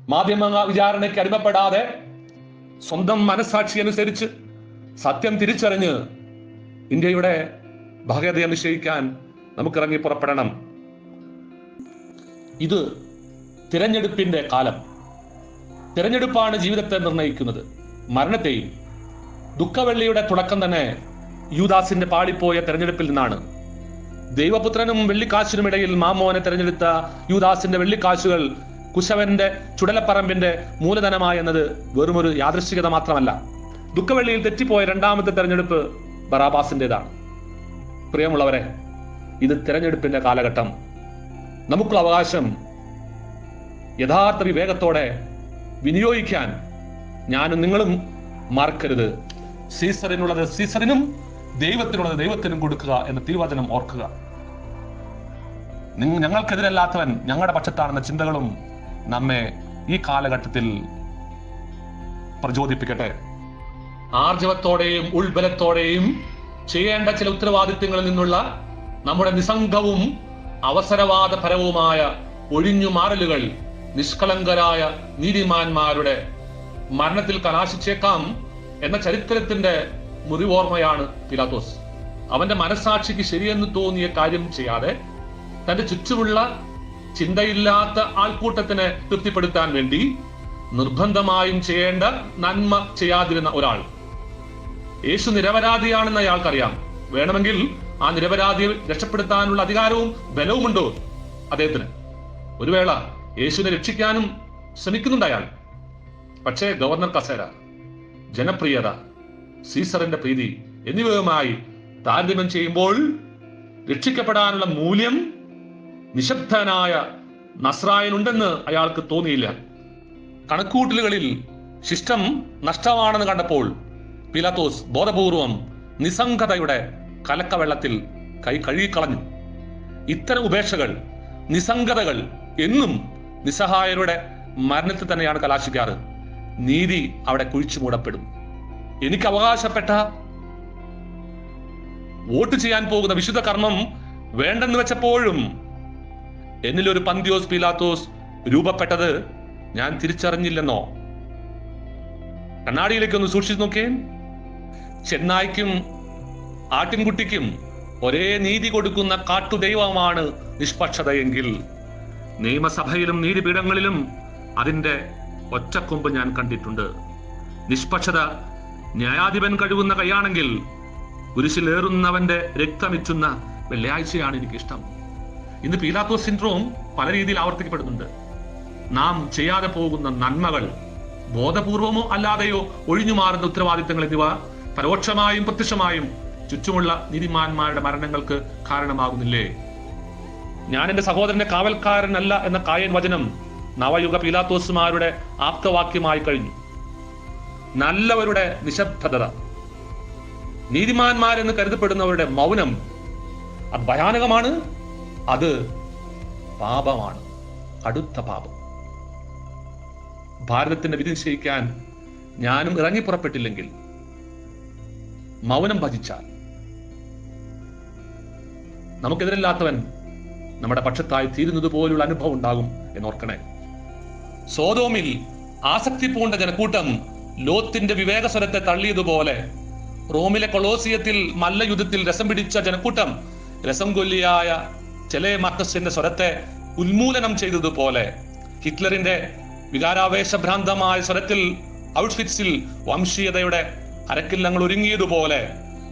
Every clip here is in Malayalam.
മാധ്യമ വിചാരണയ്ക്ക് അടിമപ്പെടാതെ സ്വന്തം മനസ്സാക്ഷി അനുസരിച്ച് സത്യം തിരിച്ചറിഞ്ഞ് ഇന്ത്യയുടെ ഭാഗ്യതയെ നിശ്ചയിക്കാൻ നമുക്കിറങ്ങി പുറപ്പെടണം. ഇത് തിരഞ്ഞെടുപ്പിന്റെ കാലം. തിരഞ്ഞെടുപ്പാണ് ജീവിതത്തെ നിർണ്ണയിക്കുന്നത്, മരണത്തെയും. ദുഃഖവെള്ളിയുടെ തുടക്കം തന്നെ യൂദാസിന്റെ പാളിപ്പോയ തെരഞ്ഞെടുപ്പിൽ നിന്നാണ്. ദൈവപുത്രനും വെള്ളിക്കാശിനും ഇടയിൽ മാമോനെ തെരഞ്ഞെടുത്ത യൂദാസിന്റെ വെള്ളിക്കാശുകൾ കുശവന്റെ ചുടലപ്പറമ്പിന്റെ മൂലധനമായി എന്നത് വെറുമൊരു യാദൃശ്ചികത മാത്രമല്ല. ദുഃഖവെള്ളിയിൽ തെറ്റിപ്പോയ രണ്ടാമത്തെ തെരഞ്ഞെടുപ്പ് ബറാബാസിന്റേതാണ്. പ്രിയമുള്ളവരെ, ഇത് തിരഞ്ഞെടുപ്പിന്റെ കാലഘട്ടം. നമുക്കുള്ള അവകാശം യഥാർത്ഥ വിവേകത്തോടെ വിനിയോഗിക്കാൻ ഞാനും നിങ്ങളും മറക്കരുത്. സീസറിനുള്ളത് സീസറിനും ദൈവത്തിനുള്ളത് ദൈവത്തിനും കൊടുക്കുക എന്ന തിരുവചനം ഓർക്കുക. ഞങ്ങൾക്കെതിരല്ലാത്തവൻ ഞങ്ങളുടെ പക്ഷത്താണെന്ന ചിന്തകളും നമ്മെ ഈ കാലഘട്ടത്തിൽ പ്രചോദിപ്പിക്കട്ടെ. ആർജവത്തോടെയും ഉൾബലത്തോടെയും ചെയ്യേണ്ട ചില ഉത്തരവാദിത്വങ്ങളിൽ നിന്നുള്ള നമ്മുടെ നിസ്സംഗവും അവസരവാദപരവുമായ ഒഴിഞ്ഞുമാറലുകൾ നിഷ്കളങ്കരായ നീതിമാന്മാരുടെ മരണത്തിൽ കലാശിച്ചേക്കാം എന്ന ചരിത്രത്തിന്റെ മുറിവോർമ്മയാണ് പീലാത്തോസ്. അവന്റെ മനസാക്ഷിക്ക് ശരിയെന്ന് തോന്നിയ കാര്യം ചെയ്യാതെ തന്റെ ചുറ്റുമുള്ള ചിന്തയില്ലാത്ത ആൾക്കൂട്ടത്തിനെ തൃപ്തിപ്പെടുത്താൻ വേണ്ടി നിർബന്ധമായും ചെയ്യേണ്ട നന്മ ചെയ്യാതിരുന്ന ഒരാൾ. യേശു നിരപരാധിയാണെന്ന് അയാൾക്കറിയാം. വേണമെങ്കിൽ ആ നിരപരാധിയെ രക്ഷപ്പെടുത്താനുള്ള അധികാരവും ബലവുമുണ്ടോ അദ്ദേഹത്തിന്? ഒരു വേള യേശുവിനെ രക്ഷിക്കാനും ശ്രമിക്കുന്നുണ്ട് അയാൾ. പക്ഷേ ഗവർണർ കസേര, ജനപ്രിയത, സീസറിന്റെ പ്രീതി എന്നിവയുമായി താരതമ്യം ചെയ്യുമ്പോൾ രക്ഷിക്കപ്പെടാനുള്ള മൂല്യം നിശബ്ദനായ നസ്രായനുണ്ടെന്ന് അയാൾക്ക് തോന്നിയില്ല. കണക്കൂട്ടലുകളിൽ ശിഷ്ടം നഷ്ടമാണെന്ന് കണ്ടപ്പോൾ പീലാത്തോസ് ബോധപൂർവം നിസ്സംഗതയുടെ കലക്കവെള്ളത്തിൽ കൈ കഴുകിക്കളഞ്ഞു. ഇത്തരം ഉപേക്ഷകൾ, നിസ്സംഗതകൾ എന്നും നിസ്സഹായരുടെ മരണത്തിൽ തന്നെയാണ് കലാശിക്കാറ്. നീതി അവിടെ കുഴിച്ചു മൂടപ്പെടും. എനിക്ക് അവകാശപ്പെട്ട വോട്ട് ചെയ്യാൻ പോകുന്ന വിശുദ്ധ കർമ്മം വേണ്ടെന്ന് വെച്ചപ്പോഴും എന്നിലൊരു പന്തിയോസ് പീലാത്തോസ് രൂപപ്പെട്ടത് ഞാൻ തിരിച്ചറിഞ്ഞില്ലെന്നോ? കണ്ണാടിയിലേക്ക് ഒന്ന് സൂക്ഷിച്ചു നോക്കേ. ചെന്നായ്ക്കും ആട്ടിൻകുട്ടിക്കും ഒരേ നീതി കൊടുക്കുന്ന കാട്ടുദൈവമാണ് നിഷ്പക്ഷതയെങ്കിൽ നിയമസഭയിലും നീതിപീഠങ്ങളിലും അതിന്റെ ഒറ്റക്കൊമ്പ് ഞാൻ കണ്ടിട്ടുണ്ട്. നിഷ്പക്ഷത ന്യായാധിപൻ കഴുകുന്ന കൈയാണെങ്കിൽ കുരിശിലേറുന്നവന്റെ രക്തമിച്ചുന്ന വെള്ളിയാഴ്ചയാണ് എനിക്കിഷ്ടം. ഇന്ന് പീലാത്തോസ് സിൻഡ്രോം പല രീതിയിൽ ആവർത്തിക്കപ്പെടുന്നുണ്ട്. നാം ചെയ്യാതെ പോകുന്ന നന്മകൾ, ബോധപൂർവമോ അല്ലാതെയോ ഒഴിഞ്ഞു മാറുന്ന ഉത്തരവാദിത്തങ്ങൾ എന്നിവ പരോക്ഷമായും പ്രത്യക്ഷമായും ചുറ്റുമുള്ള നീതിമാന്മാരുടെ മരണങ്ങൾക്ക് കാരണമാകുന്നില്ലേ? ഞാൻ എന്റെ സഹോദരന്റെ കാവൽക്കാരനല്ല എന്ന കായൻ വചനം നവയുഗ പീലാത്തോസുമാരുടെ ആപ്തവാക്യമായി കഴിഞ്ഞു. നല്ലവരുടെ നിശബ്ദത, നീതിമാന്മാരെന്ന് കരുതപ്പെടുന്നവരുടെ മൗനം, അത് ഭയാനകമാണ്. അത് പാപമാണ്, കടുത്ത പാപം. ഭാരതത്തിന്റെ വിധി നിശ്ചയിക്കാൻ ഞാനും ഇറങ്ങി പുറപ്പെട്ടില്ലെങ്കിൽ, മൗനം ഭജിച്ചാൽ, നമുക്കെതിരല്ലാത്തവൻ നമ്മുടെ പക്ഷത്തായി തീരുന്നത് പോലുള്ള അനുഭവം ഉണ്ടാകും എന്നോർക്കണേ. സോദോമിൽ ആസക്തി പൂണ്ട ജനക്കൂട്ടം ലോത്തിന്റെ വിവേകസ്വരത്തെ തള്ളിയതുപോലെ റോമിലെ കൊളോസിയത്തിൽ മല്ലയുദ്ധത്തിൽ രസം പിടിച്ച ജനക്കൂട്ടം രസം കൊല്ലിയായ ചെലേമാർക്കസിന്റെ സ്വരത്തെ ഉന്മൂലനം ചെയ്തതുപോലെ ഹിറ്റ്ലറിന്റെ വികാരാവേശഭ്രാന്തമായ സ്വരത്തിൽ ഔട്ട്ഫിറ്റ്സിൽ വംശീയതയുടെ അരക്കില്ലങ്ങൾ ഒരുങ്ങിയതുപോലെ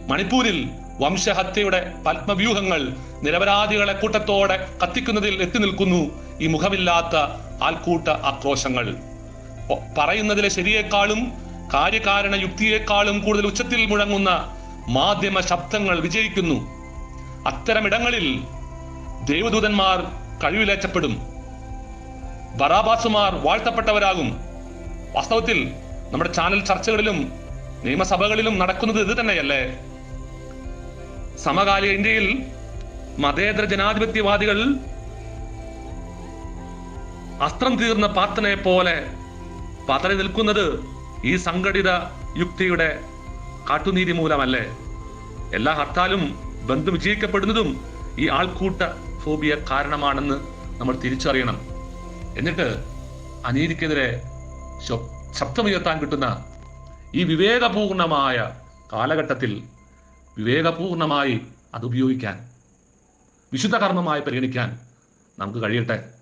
മണിപ്പൂരിൽ വംശഹത്യയുടെ പത്മവ്യൂഹങ്ങൾ നിരപരാധികളെ കൂട്ടത്തോടെ കത്തിക്കുന്നതിൽ എത്തി നിൽക്കുന്നു ഈ മുഖമില്ലാത്ത ആൾക്കൂട്ട ആക്രോശങ്ങൾ. പറയുന്നതിലെ ശരിയേക്കാളും കാര്യകാരണ യുക്തിയേക്കാളും കൂടുതൽ ഉച്ചത്തിൽ മുഴങ്ങുന്ന മാധ്യമ ശബ്ദങ്ങൾ വിജയിക്കുന്നു. അത്തരമിടങ്ങളിൽ ദൈവദൂതന്മാർ കഴിവിലേറ്റപ്പെടും, ബറാബാസുമാർ വാഴ്ത്തപ്പെട്ടവരാകും. വാസ്തവത്തിൽ നമ്മുടെ ചാനൽ ചർച്ചകളിലും നിയമസഭകളിലും നടക്കുന്നത് ഇത് തന്നെയല്ലേ? സമകാലിക ഇന്ത്യയിൽ മതേതര ജനാധിപത്യവാദികൾ അസ്ത്രം തീർന്ന പാത്തനെ പോലെ പതറി നിൽക്കുന്നത് ഈ സംഘടിത യുക്തിയുടെ കാട്ടുനീതി മൂലമല്ലേ? എല്ലാ ഹർത്താലും ബന്ധം വിജയിക്കപ്പെടുന്നതും ഈ ആൾക്കൂട്ട ഫോബിയ കാരണമാണെന്ന് നമ്മൾ തിരിച്ചറിയണം. എന്നിട്ട് അനീതിക്കെതിരെ ശബ്ദമുയർത്താൻ കിട്ടുന്ന ഈ വിവേകപൂർണമായ കാലഘട്ടത്തിൽ വിവേകപൂർണമായി അത് ഉപയോഗിക്കാൻ, വിശുദ്ധ കർമ്മമായി പരിഗണിക്കാൻ നമുക്ക് കഴിയട്ടെ.